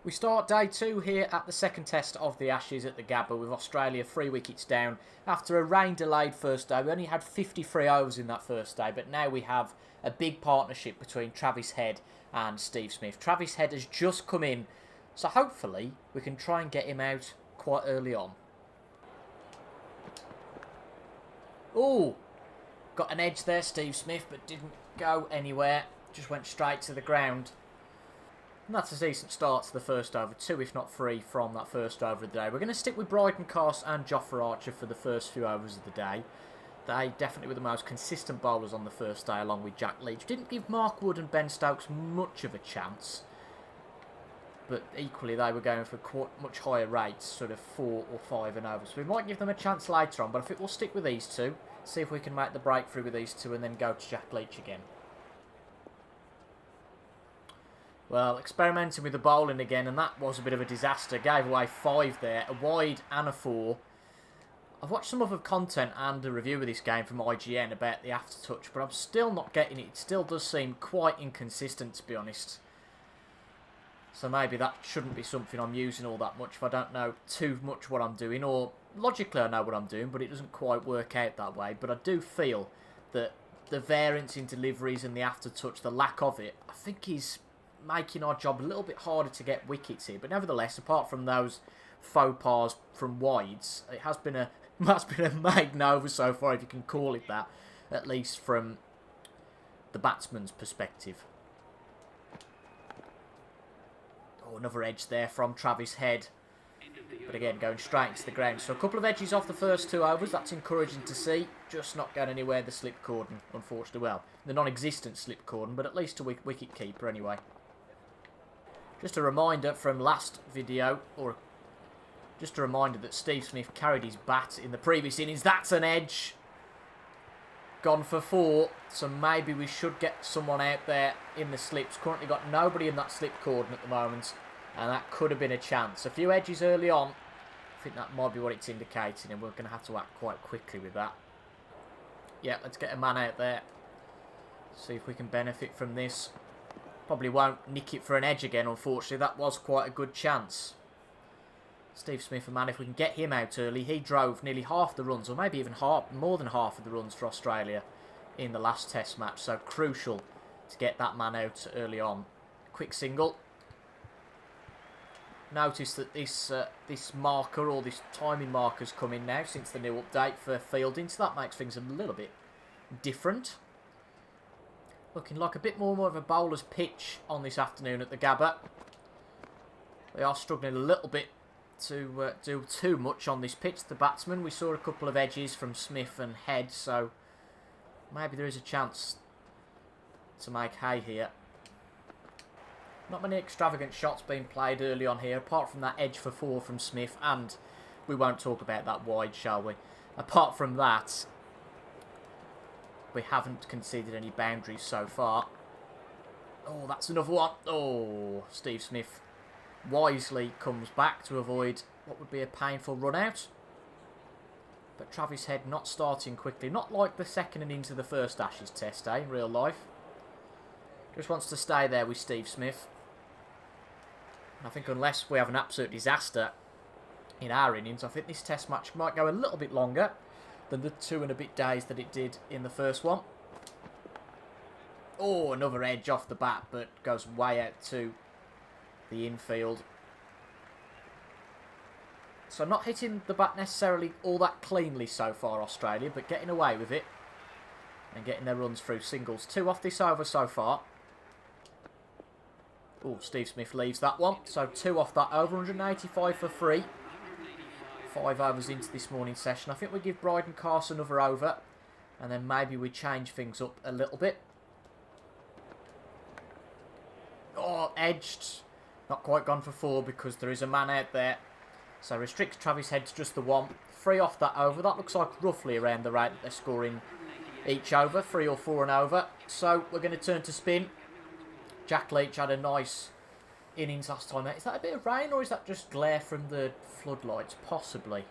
We start day 2 here at the second test of the Ashes at the Gabba with Australia 3 wickets down. After a rain-delayed first day, we only had 53 overs in that first day, but now we have a big partnership between Travis Head and Steve Smith. Travis Head has just come in, so hopefully we can try and get him out quite early on. Oh, got an edge there, Steve Smith, but didn't go anywhere. Just went straight to the ground. And that's a decent start to the first over. 2 if not 3 from that first over of the day. We're going to stick with Bryden Carse and Jofra Archer for the first few overs of the day. They definitely were the most consistent bowlers on the first day, along with Jack Leach. Didn't give Mark Wood and Ben Stokes much of a chance. But equally, they were going for quite much higher rates, sort of 4 or 5 and over. So we might give them a chance later on, but I think we'll stick with these two. See if we can make the breakthrough with these two and then go to Jack Leach again. Well, experimenting with the bowling again, and that was a bit of a disaster. Gave away 5 there, a wide and a 4. I've watched some other content and a review of this game from IGN about the aftertouch, but I'm still not getting it. It still does seem quite inconsistent, to be honest. So maybe that shouldn't be something I'm using all that much if I don't know too much what I'm doing, or logically I know what I'm doing, but it doesn't quite work out that way. But I do feel that the variance in deliveries and the aftertouch, the lack of it, I think is making our job a little bit harder to get wickets here. But nevertheless, apart from those faux pas from wides, it has been a maiden over so far, if you can call it that, at least from the batsman's perspective. Oh, another edge there from Travis Head, but again going straight into the ground. So a couple of edges off the first 2 overs, that's encouraging to see. Just not going anywhere, the slip cordon, unfortunately. Well, the non-existent slip cordon, but at least a wicket keeper anyway. Just a reminder from last video, or just a reminder that Steve Smith carried his bat in the previous innings. That's an edge. Gone for 4, so maybe we should get someone out there in the slips. Currently got nobody in that slip cordon at the moment, and that could have been a chance. A few edges early on, I think that might be what it's indicating, and we're going to have to act quite quickly with that. Yeah, let's get a man out there. See if we can benefit from this. Probably won't nick it for an edge again, unfortunately. That was quite a good chance. Steve Smith, a man, if we can get him out early, he drove nearly half the runs, or maybe even more than half of the runs for Australia in the last test match. So crucial to get that man out early on. Quick single. Notice that this marker, or this timing marker's come in now since the new update for fielding, so that makes things a little bit different. Looking like a bit more of a bowler's pitch on this afternoon at the Gabba. They are struggling a little bit to do too much on this pitch, the batsmen. We saw a couple of edges from Smith and Head, so maybe there is a chance to make hay here. Not many extravagant shots being played early on here, apart from that edge for 4 from Smith, and we won't talk about that wide, shall we? Apart from that, we haven't conceded any boundaries so far. Oh, that's another one. Oh, Steve Smith wisely comes back to avoid what would be a painful run out. But Travis Head not starting quickly. Not like the second innings of the first Ashes test, in real life. Just wants to stay there with Steve Smith. I think unless we have an absolute disaster in our innings, I think this test match might go a little bit longer than the 2 and a bit days that it did in the first one. Oh, another edge off the bat, but goes way out to the infield. So not hitting the bat necessarily all that cleanly so far, Australia, but getting away with it and getting their runs through singles. 2 off this over so far. Oh, Steve Smith leaves that one. So 2 off that over, 185 for 3. 5 overs into this morning's session. I think we give Bryden Carse another over, and then maybe we change things up a little bit. Oh, edged. Not quite gone for 4 because there is a man out there. So restricts Travis Head to just the 1. 3 off that over. That looks like roughly around the rate that they're scoring each over. 3 or 4 and over. So we're going to turn to spin. Jack Leach had a nice innings last time. Is that a bit of rain, or is that just glare from the floodlights? Possibly.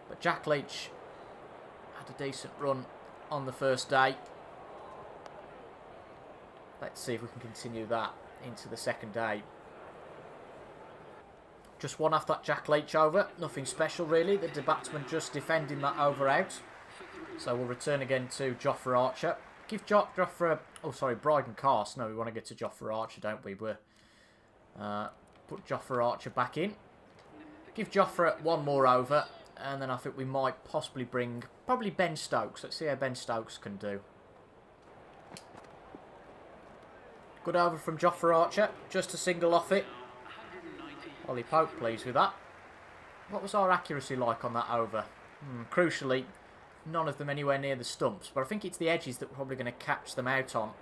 But Jack Leach had a decent run on the first day. Let's see if we can continue that into the second day. Just one off that Jack Leach over. Nothing special really. The batsman just defending that over out. So we'll return again to Jofra Archer. Give Jofra... Oh, sorry, Bryden Cast. No, we want to get to Jofra Archer, don't we? We're... Put Jofra Archer back in. Give Jofra one more over. And then I think we might possibly bring... Probably Ben Stokes. Let's see how Ben Stokes can do. Good over from Jofra Archer. Just a single off it. Ollie Pope pleased with that. What was our accuracy like on that over? Crucially, none of them anywhere near the stumps. But I think it's the edges that we're probably going to catch them out on.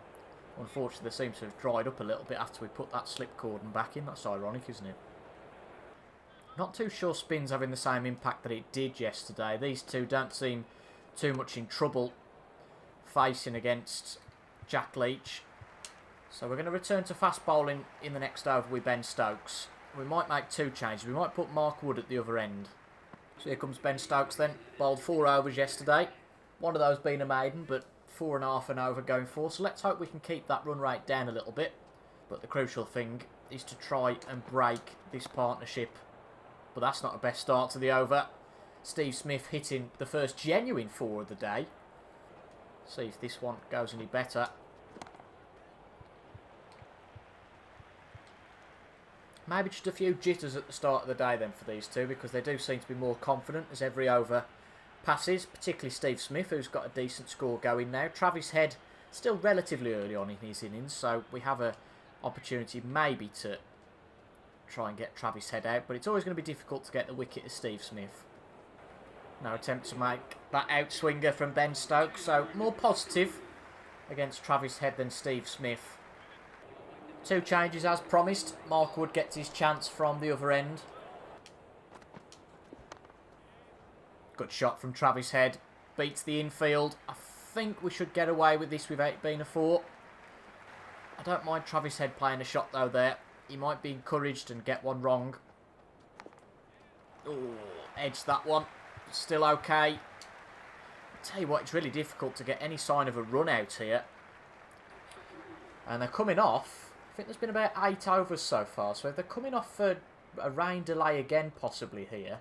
Unfortunately, they seem to have dried up a little bit after we put that slip cordon back in. That's ironic, isn't it? Not too sure spin's having the same impact that it did yesterday. These two don't seem too much in trouble facing against Jack Leach. So we're going to return to fast bowling in the next over with Ben Stokes. We might make two changes. We might put Mark Wood at the other end. So here comes Ben Stokes then. Bowled 4 overs yesterday. One of those being a maiden, but 4.5 an over going 4. So let's hope we can keep that run rate down a little bit. But the crucial thing is to try and break this partnership. But that's not the best start to the over. Steve Smith hitting the first genuine 4 of the day. See if this one goes any better. Maybe just a few jitters at the start of the day then for these two, because they do seem to be more confident as every over passes, particularly Steve Smith, who's got a decent score going now. Travis Head still relatively early on in his innings, so we have an opportunity maybe to try and get Travis Head out, but it's always going to be difficult to get the wicket of Steve Smith. No attempt to make that outswinger from Ben Stokes, so more positive against Travis Head than Steve Smith. 2 changes as promised. Mark Wood gets his chance from the other end. Good shot from Travis Head. Beats the infield. I think we should get away with this without it being a 4. I don't mind Travis Head playing a shot though there. He might be encouraged and get one wrong. Oh, edged that one. Still okay. I'll tell you what, it's really difficult to get any sign of a run out here. And they're coming off. I think there's been about 8 overs so far, so if they're coming off for a rain delay again possibly here,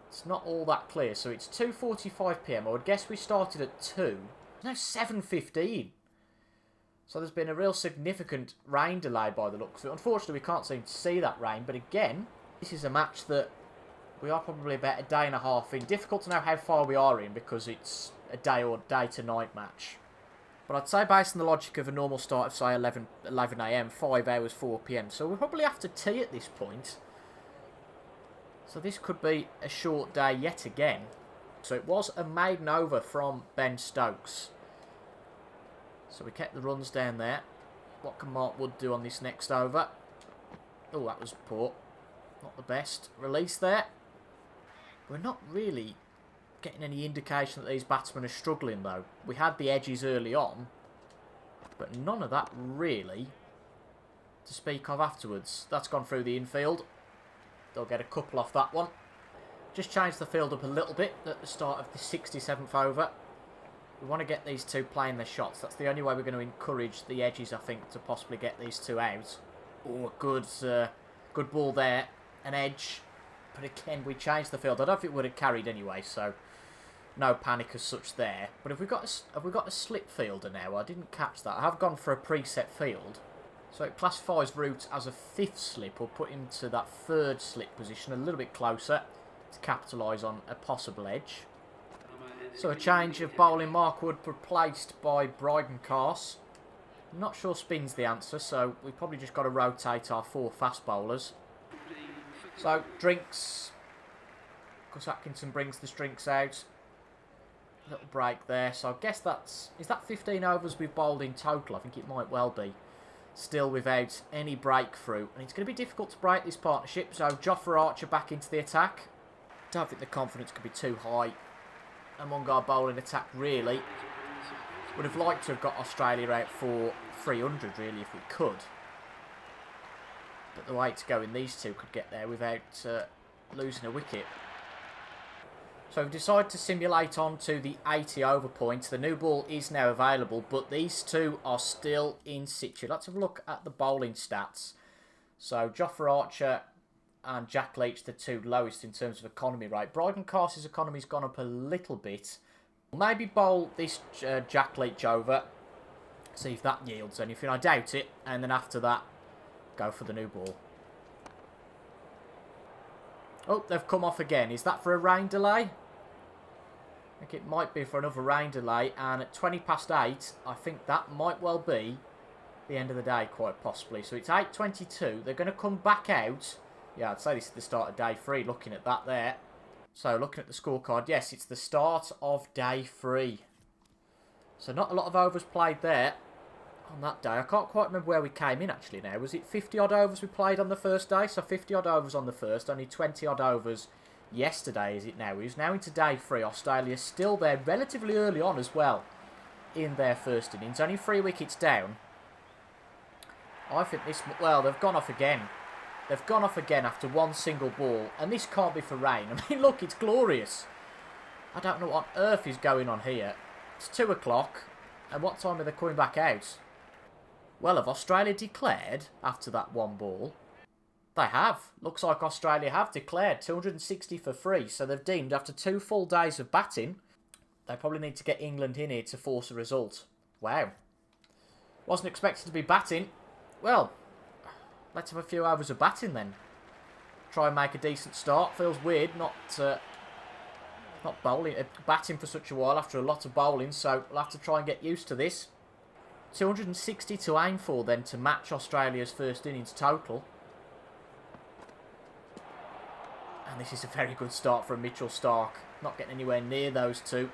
it's not all that clear. So it's 2:45 PM. I would guess we started at 2. Now 7:15. So there's been a real significant rain delay by the looks of it. Unfortunately, we can't seem to see that rain, but again, this is a match that we are probably about a day and a half in. Difficult to know how far we are in because it's a day or day to night match. But I'd say based on the logic of a normal start of, say, 11 AM, 5 hours, 4 PM. So we'll probably have to tee at this point. So this could be a short day yet again. So it was a maiden over from Ben Stokes. So we kept the runs down there. What can Mark Wood do on this next over? Oh, that was poor. Not the best. Release there. We're not really getting any indication that these batsmen are struggling though. We had the edges early on, but none of that really to speak of afterwards. That's gone through the infield. They'll get a couple off that one. Just changed the field up a little bit at the start of the 67th over. We want to get these two playing their shots. That's the only way we're going to encourage the edges, I think, to possibly get these two out. Oh, good ball there. An edge. But again, we changed the field. I don't think it would have carried anyway, so no panic as such there. But have we got a slip fielder now? I didn't catch that. I have gone for a preset field. So it classifies Root as a 5th slip. We'll put him to that 3rd slip position a little bit closer to capitalise on a possible edge. So a change of bowling. Mark Wood replaced by Bryden Cast. I'm not sure spin's the answer, so we've probably just got to rotate our 4 fast bowlers. So, drinks. Gus Atkinson brings the drinks out. Little break there. So I guess is that 15 overs we've bowled in total? I think it might well be. Still without any breakthrough. And it's going to be difficult to break this partnership. So Jofra Archer back into the attack. Don't think the confidence could be too high among our bowling attack really. Would have liked to have got Australia out for 300 really if we could. But the way it's going, these two could get there without losing a wicket. So we've decided to simulate on to the 80 over point. The new ball is now available, but these two are still in situ. Let's have a look at the bowling stats. So Jofra Archer and Jack Leach the two lowest in terms of economy rate. Bryden Carsey's economy's gone up a little bit. Maybe bowl this Jack Leach over, see if that yields anything. I doubt it, and then after that, go for the new ball. Oh, they've come off again. Is that for a rain delay? I think it might be for another rain delay, and at 20 past 8, I think that might well be the end of the day, quite possibly. So it's 8:22. They're going to come back out. Yeah, I'd say this is the start of day 3, looking at that there. So, looking at the scorecard, yes, it's the start of day 3. So, not a lot of overs played there on that day. I can't quite remember where we came in, actually, now. Was it 50-odd overs we played on the first day? So, 50-odd overs on the first, only 20-odd overs yesterday, is it now? We're now into day 3. Australia's still there relatively early on as well in their first innings. Only 3 wickets down. I think this... Well, they've gone off again. They've gone off again after one single ball. And this can't be for rain. I mean, look, it's glorious. I don't know what on earth is going on here. It's 2 o'clock. And what time are they coming back out? Well, have Australia declared after that one ball? They have. Looks like Australia have declared 260 for free. So they've deemed after 2 full days of batting, they probably need to get England in here to force a result. Wow. Wasn't expected to be batting. Well, let's have a few hours of batting then. Try and make a decent start. Feels weird not bowling, batting for such a while after a lot of bowling, so we'll have to try and get used to this. 260 to aim for then to match Australia's first innings total. And this is a very good start from Mitchell Starc. Not getting anywhere near those two.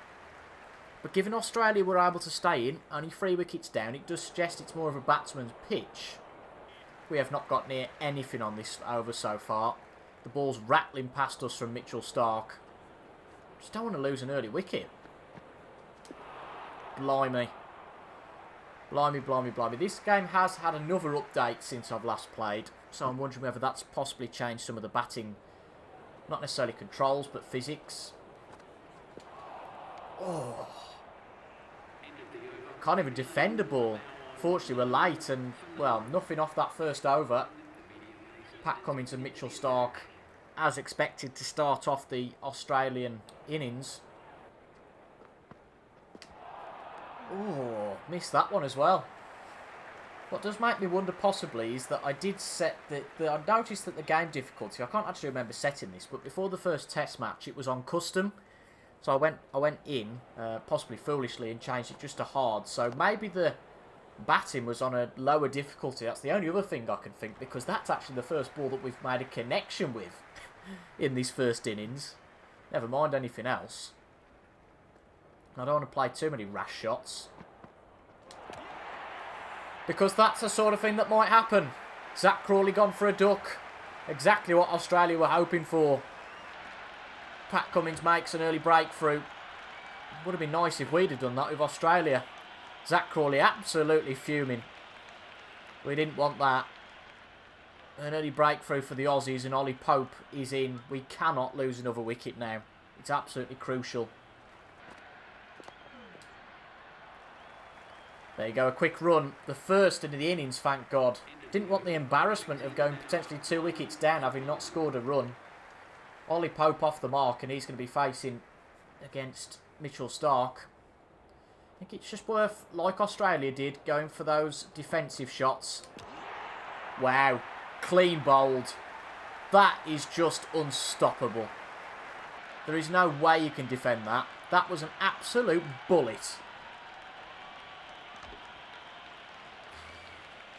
But given Australia were able to stay in, only 3 wickets down, it does suggest it's more of a batsman's pitch. We have not got near anything on this over so far. The ball's rattling past us from Mitchell Starc. Just don't want to lose an early wicket. Blimey. Blimey, blimey, blimey. This game has had another update since I've last played. So I'm wondering whether that's possibly changed some of the batting. Not necessarily controls, but physics. Oh. Can't even defend a ball. Fortunately, we're late and, well, nothing off that first over. Pat Cummins and Mitchell Starc, as expected, to start off the Australian innings. Oh, missed that one as well. What does make me wonder possibly is that I did set I noticed that the game difficulty, I can't actually remember setting this, but before the first test match it was on custom. So I went in, possibly foolishly, and changed it just to hard. So maybe the batting was on a lower difficulty. That's the only other thing I can think, because that's actually the first ball that we've made a connection with in this first innings. Never mind anything else. I don't want to play too many rash shots, because that's the sort of thing that might happen. Zach Crawley gone for a duck. Exactly what Australia were hoping for. Pat Cummins makes an early breakthrough. Would have been nice if we'd have done that with Australia. Zach Crawley absolutely fuming. We didn't want that. An early breakthrough for the Aussies, and Ollie Pope is in. We cannot lose another wicket now. It's absolutely crucial. There you go, a quick run. The first in the innings, thank God. Didn't want the embarrassment of going potentially 2 wickets down, having not scored a run. Ollie Pope off the mark, and he's going to be facing against Mitchell Starc. I think it's just worth, like Australia did, going for those defensive shots. Wow, clean bowled. That is just unstoppable. There is no way you can defend that. That was an absolute bullet.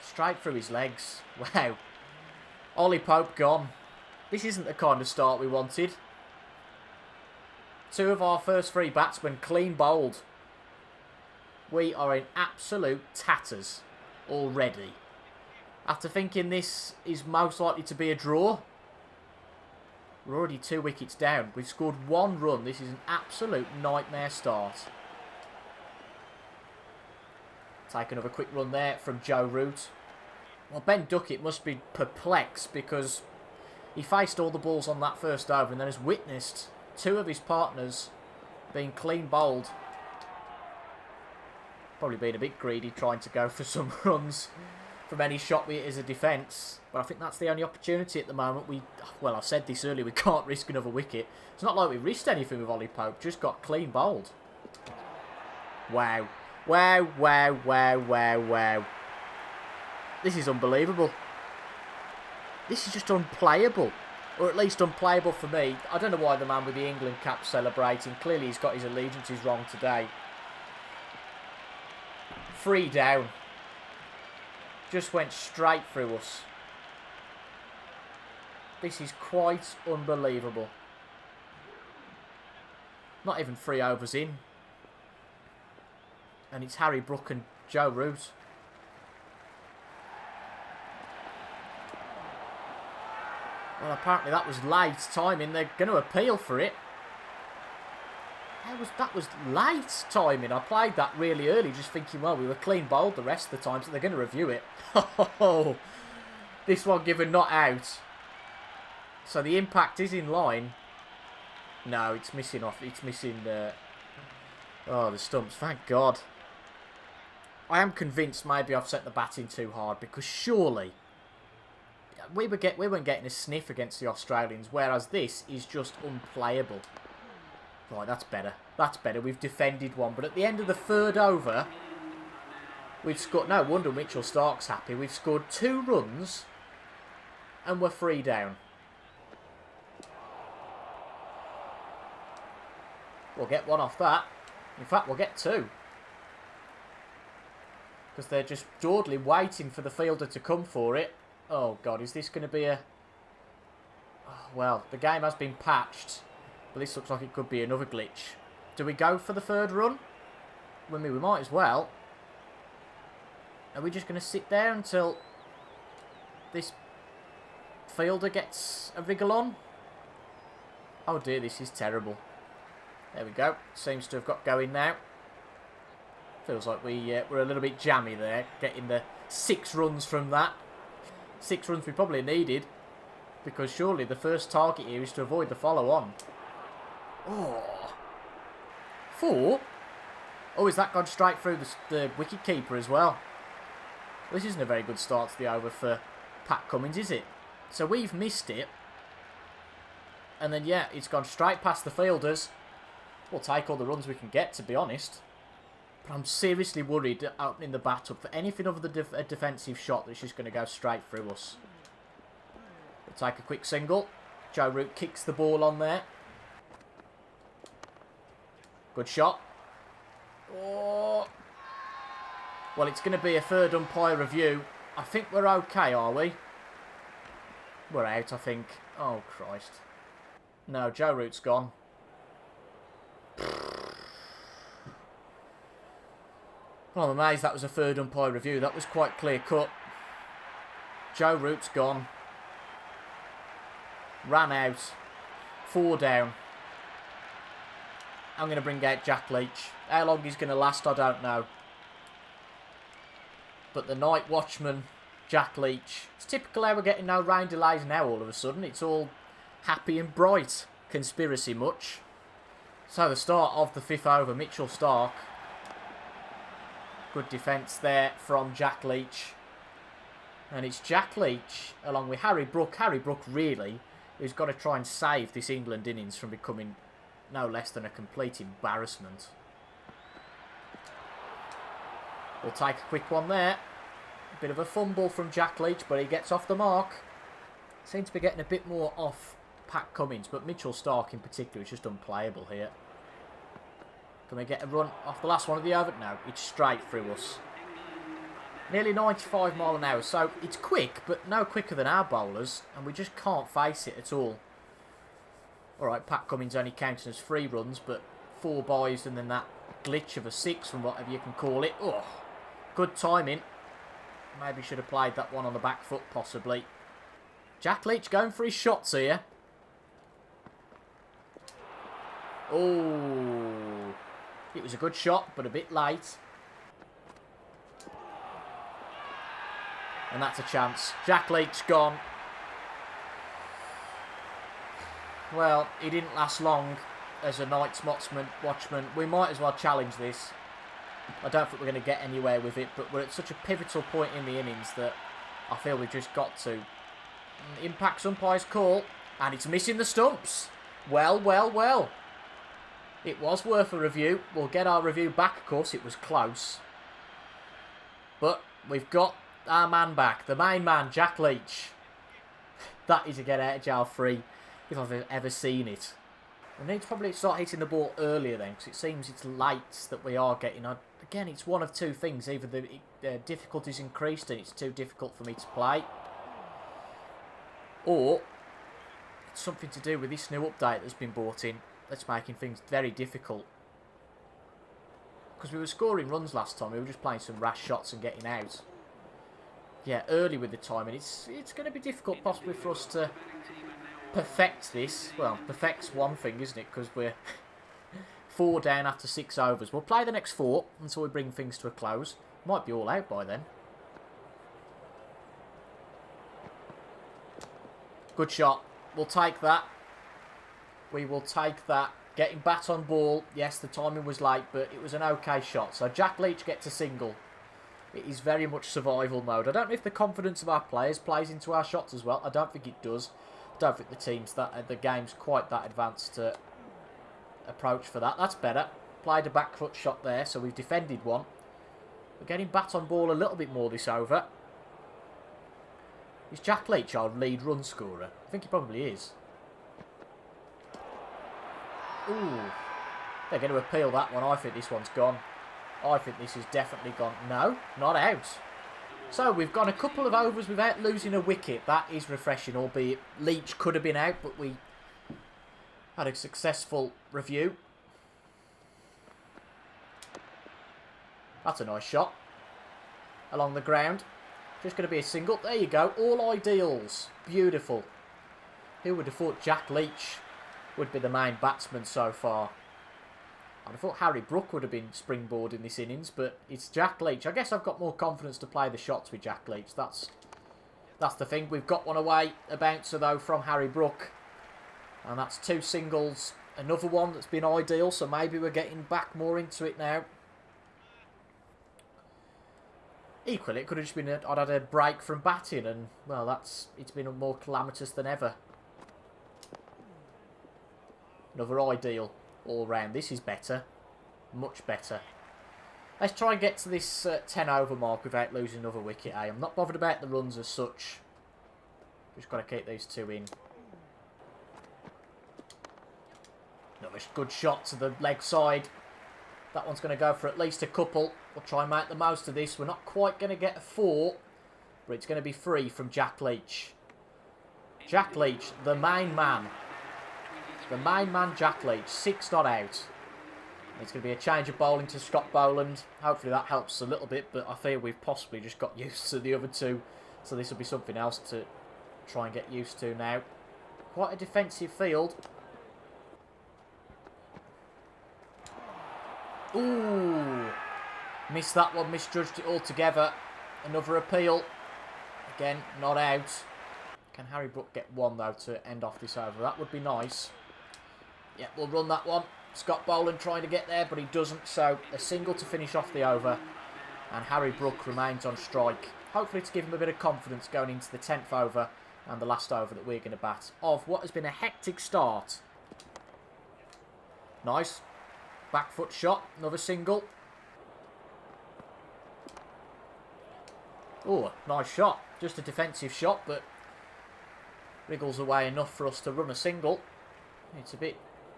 Straight through his legs. Wow. Ollie Pope gone. This isn't the kind of start we wanted. 2 of our first 3 batsmen clean bowled. We are in absolute tatters already. After thinking this is most likely to be a draw, we're already 2 wickets down. We've scored 1 run. This is an absolute nightmare start. Take another quick run there from Joe Root. Well, Ben Duckett must be perplexed, because he faced all the balls on that first over and then has witnessed 2 of his partners being clean bowled. Probably being a bit greedy, trying to go for some runs from any shot we hit as a defence. But I think that's the only opportunity at the moment. Well, I said this earlier, we can't risk another wicket. It's not like we risked anything with Ollie Pope, just got clean bowled. Wow. Wow, wow, wow, wow, wow. This is unbelievable. This is just unplayable. Or at least unplayable for me. I don't know why the man with the England cap's celebrating. Clearly he's got his allegiances wrong today. 3 down. Just went straight through us. This is quite unbelievable. Not even 3 overs in. And it's Harry Brook and Joe Root. Well, apparently that was late timing. They're going to appeal for it. That was late timing. I played that really early, just thinking, well, we were clean bowled the rest of the time, so they're going to review it. Oh, this one given not out. So the impact is in line. No, it's missing off. It's missing the stumps. Thank God. I am convinced maybe I've set the batting too hard, because surely we weren't getting a sniff against the Australians, whereas this is just unplayable. Right, that's better. That's better. We've defended one. But at the end of the 3rd over, we've scored... No wonder Mitchell Stark's happy. We've scored 2 runs and we're 3 down. We'll get 1 off that. In fact, we'll get 2. Because they're just dawdling, waiting for the fielder to come for it. Oh, God, is this going to be a... Oh, well, the game has been patched. But this looks like it could be another glitch. Do we go for the 3rd run? I mean, we might as well. Are we just going to sit there until this fielder gets a wriggle on? Oh dear, this is terrible. There we go. Seems to have got going now. Feels like we're a little bit jammy there, getting the 6 runs from that. 6 runs we probably needed, because surely the first target here is to avoid the follow-on. Oh. 4? Oh, is that gone straight through the wicket-keeper as well? This isn't a very good start to the over for Pat Cummins, is it? So we've missed it. And then, yeah, it's gone straight past the fielders. We'll take all the runs we can get, to be honest. But I'm seriously worried opening the bat up for anything other than a defensive shot that's just going to go straight through us. We'll take a quick single. Joe Root kicks the ball on there. Good shot. Oh. Well, it's going to be a 3rd umpire review. I think we're okay, are we? We're out, I think. Oh, Christ. No, Joe Root's gone. Well, I'm amazed that was a 3rd umpire review. That was quite clear cut. Joe Root's gone. Ran out. 4 down. I'm going to bring out Jack Leach. How long he's going to last, I don't know. But the night watchman, Jack Leach. It's typical how we're getting no rain delays now all of a sudden. It's all happy and bright. Conspiracy much. So the start of the 5th over, Mitchell Stark. Good defence there from Jack Leach. And it's Jack Leach along with Harry Brook. Harry Brook really, who's got to try and save this England innings from becoming no less than a complete embarrassment. We'll take a quick one there. A bit of a fumble from Jack Leach, but he gets off the mark. Seems to be getting a bit more off Pat Cummins, but Mitchell Stark in particular is just unplayable here. Can we get a run off the last one of the over? No, it's straight through us. Nearly 95 mile an hour, so it's quick, but no quicker than our bowlers, and we just can't face it at all. Alright, Pat Cummins only counting as 3 runs, but 4 byes and then that glitch of a 6 from whatever you can call it. Oh, good timing. Maybe should have played that one on the back foot, possibly. Jack Leach going for his shots here. Oh, it was a good shot, but a bit late. And that's a chance. Jack Leach gone. Well, he didn't last long as a night's watchman. We might as well challenge this. I don't think we're going to get anywhere with it, but we're at such a pivotal point in the innings that I feel we've just got to. Impacts umpire's call, and it's missing the stumps. Well, well, well. It was worth a review. We'll get our review back, of course. It was close. But we've got our man back, the main man, Jack Leach. That is a get out of jail free if I've ever seen it. We need to probably start hitting the ball earlier then, because it seems it's late that we are getting. Again, it's one of two things. Either the difficulty's increased and it's too difficult for me to play, or it's something to do with this new update that's been brought in that's making things very difficult. Because we were scoring runs last time, we were just playing some rash shots and getting out. Yeah, early with the timing. It's going to be difficult possibly for us to perfect this. Well, perfect's one thing, isn't it? Because we're 4 down after 6 overs. We'll play the next 4 until we bring things to a close. Might be all out by then. Good shot. We'll take that. We will take that. Getting bat on ball. Yes, the timing was late, but it was an okay shot. So Jack Leach gets a single. It is very much survival mode. I don't know if the confidence of our players plays into our shots as well. I don't think it does. I don't think the game's quite that advanced approach for that. That's better. Played a back foot shot there, so we've defended one. We're getting bat on ball a little bit more this over. Is Jack Leach our lead run scorer? I think he probably is. Ooh. They're going to appeal that one. I think this one's gone. I think this is definitely gone. No, not out. So we've gone a couple of overs without losing a wicket. That is refreshing, albeit Leach could have been out, but we had a successful review. That's a nice shot. Along the ground. Just going to be a single. There you go. All ideals. Beautiful. Who would have thought Jack Leach would be the main batsman so far? I'd have thought Harry Brook would have been springboarding this innings, but it's Jack Leach. I guess I've got more confidence to play the shots with Jack Leach. That's the thing. We've got one away. A bouncer, though, from Harry Brook. And that's 2 singles. Another one that's been ideal, so maybe we're getting back more into it now. Equally, it could have just been I'd had a break from batting, and, well, it's been more calamitous than ever. Another ideal all round. This is better. Much better. Let's try and get to this 10 over mark without losing another wicket, eh? I'm not bothered about the runs as such. Just got to keep these 2 in. Another good shot to the leg side. That one's going to go for at least a couple. We'll try and make the most of this. We're not quite going to get a 4, but it's going to be 3 from Jack Leach. Jack Leach, the main man. The main man, Jack Leach. 6 not out. It's going to be a change of bowling to Scott Boland. Hopefully that helps a little bit, but I feel we've possibly just got used to the other 2. So this will be something else to try and get used to now. Quite a defensive field. Ooh. Missed that one, misjudged it altogether. Another appeal. Again, not out. Can Harry Brook get 1, though, to end off this over? That would be nice. Yeah, we'll run that one. Scott Boland trying to get there, but he doesn't. So a single to finish off the over. And Harry Brook remains on strike. Hopefully to give him a bit of confidence going into the 10th over and the last over that we're going to bat of what has been a hectic start. Nice. Back foot shot. Another single. Oh, nice shot. Just a defensive shot, but wriggles away enough for us to run a single. It's a bit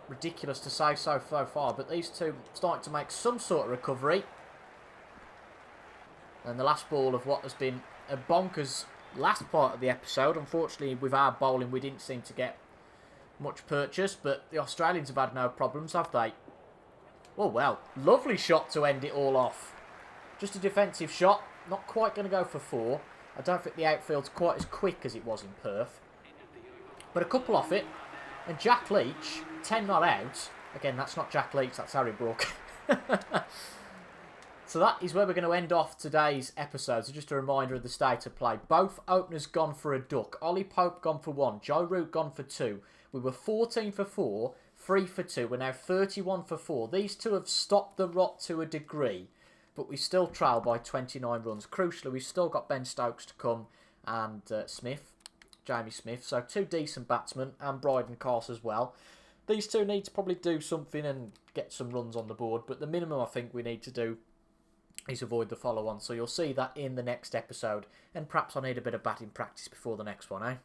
ridiculous to say so far, but these 2 starting to make some sort of recovery. And the last ball of what has been a bonkers last part of the episode. Unfortunately, with our bowling, we didn't seem to get much purchase, but the Australians have had no problems, have they? Oh, well. Lovely shot to end it all off. Just a defensive shot. Not quite going to go for 4. I don't think the outfield's quite as quick as it was in Perth. But a couple off it. And Jack Leach, 10 not out. Again, that's not Jack Leach, that's Harry Brook. So that is where we're going to end off today's episode. So just a reminder of the state of play. Both openers gone for a duck. Ollie Pope gone for 1. Joe Root gone for 2. We were 14 for 4. 3 for 2. We're now 31 for 4. These 2 have stopped the rot to a degree. but we still trail by 29 runs. Crucially, we've still got Ben Stokes to come and Jamie Smith. So 2 decent batsmen and Bryden Carse as well. These 2 need to probably do something and get some runs on the board, but the minimum I think we need to do is avoid the follow-on. So you'll see that in the next episode, and perhaps I need a bit of batting practice before the next one, eh?